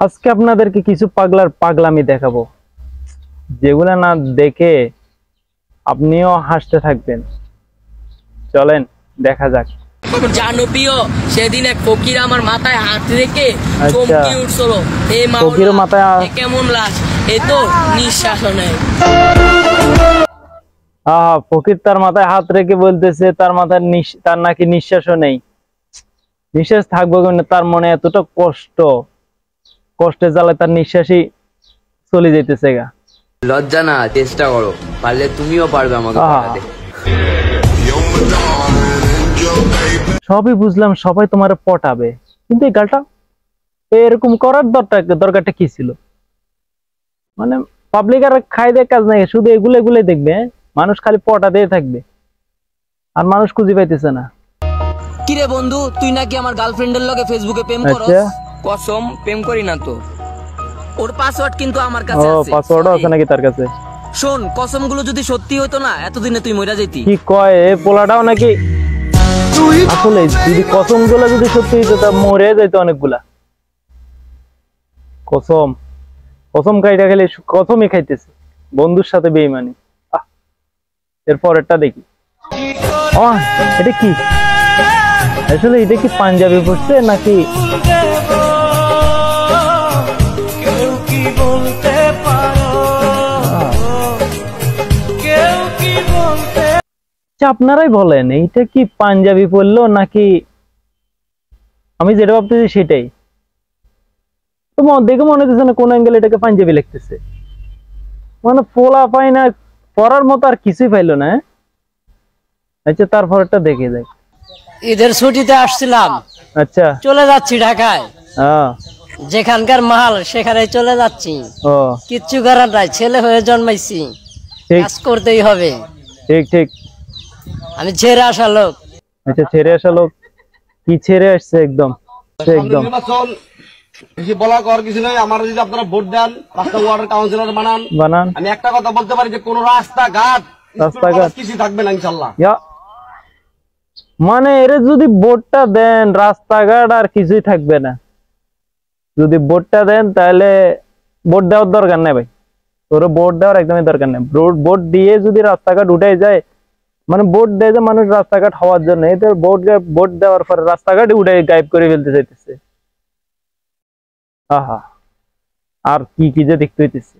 আজকে আপনাদেরকে কিছু পাগলার পাগলামি দেখাবো, যেগুলা না দেখে আপনিও হাসতে থাকবেন। চলেন দেখা যাক। জানপ্রিয় সেদিন এক ফকির আমার মাথায় হাত রেখে চমকে উঠছিল, এই ফকির মাথায় কেমন লাশ, এ তো নিঃশ্বাস নেই। ফকির তার মাথায় হাত রেখে বলতেছে তার মাথায় তার নাকি নিঃশ্বাসও নেই। নিঃশ্বাস থাকবো কিন্তু তার মনে এতটা কষ্টে জ্বালায় তার নিঃশ্বাসই চলে যেতেছে গা। লজ্জা না, চেষ্টা করো, পারলে তুমিও পারবে আমাকে পাঠাতে। সবই বুঝলাম, সবাই তোমার পটাবে, কিন্তু এই গালটা এরকম করার দরকারটা কি ছিল? মানে পাবলিক আর খাই দেয় কাজ নাই, শুধু এগুলো দেখবে, মানুষ খালি পটা দিয়ে থাকবে আর মানুষ খুঁজে পাইতেছে না। কিরে বন্ধু, তুই নাকি আমার গার্লফ্রেন্ডের লগে ফেসবুকে প্রেম করস? কসম, প্রেম করি না তো। ওর পাসওয়ার্ড কিন্তু আমার কাছে আছে। পাসওয়ার্ডও আছে নাকি তার কাছে? শোন, কসমগুলো যদি সত্যি হতো না, এতদিনে তুই মইরা যেতি। কি কয় এ পোলাটাও নাকি? আসলে যদি কসমগুলো যদি সত্যি হতো তা মরে যাইতো অনেকগুলা। কসম খাইটা খেলে কসমই খাইতেছে, বন্ধুর সাথে বেইমানি। এরপর এটা দেখি। এটা কি আসলে? এটা কি পাঞ্জাবি পড়ছে নাকি? আপনারাই বলেন, এইটা কি পাঞ্জাবি পড়লো নাকি? আমি যেটা ভাবতেছি সেটাই তো, দেখে মনে হচ্ছে না কোন অ্যাঙ্গেল এটাকে পাঞ্জাবি লিখতেছে। মানে ফোলা পাই না, পরার মতো আর কিছুই পাইলো না। আচ্ছা, তারপরটা দেখে যাই। ঈদের ছুটিতে আসছিলাম, আচ্ছা চলে যাচ্ছি ঢাকায়। যেখানকার মাল সেখানে চলে যাচ্ছি। কিচ্ছু করার নাই, ছেলে হয়ে জন্মাইছি, কাজ করতেই হবে। ঠিক ঠিক, আমি ছেড়ে আসা লোক। আচ্ছা, ছেড়ে আসা লোক? কি ছেড়ে আসছে? একদম একদম বেশি বলা কর কিছু নাই। আমার যদি আপনারা ভোট দেন, রাস্তা ওয়ার্ডের কাউন্সিলর বানান, আমি একটা কথা বলতে পারি যে কোন রাস্তাঘাট কিছু থাকবে না ইনশাল্লাহ। মানে এর যদি ভোটটা দেন, রাস্তাঘাট আর কিছুই থাকবে না। যদি ভোটটা দেন তাহলে ভোট দেওয়ার দরকার নেই ভাই, তোর ভোট দেওয়ার একদমই দরকার নেই। ভোট দিয়ে যদি রাস্তাঘাট উঠে যায়, মানে ভোট দেয় যে মানুষ রাস্তাঘাট হওয়ার জন্য, এদের ভোট দেওয়ার পরে রাস্তাঘাট উঠে গায়েব করে ফেলতে চাইতেছে। আর কি যে দেখতে হইতেছে।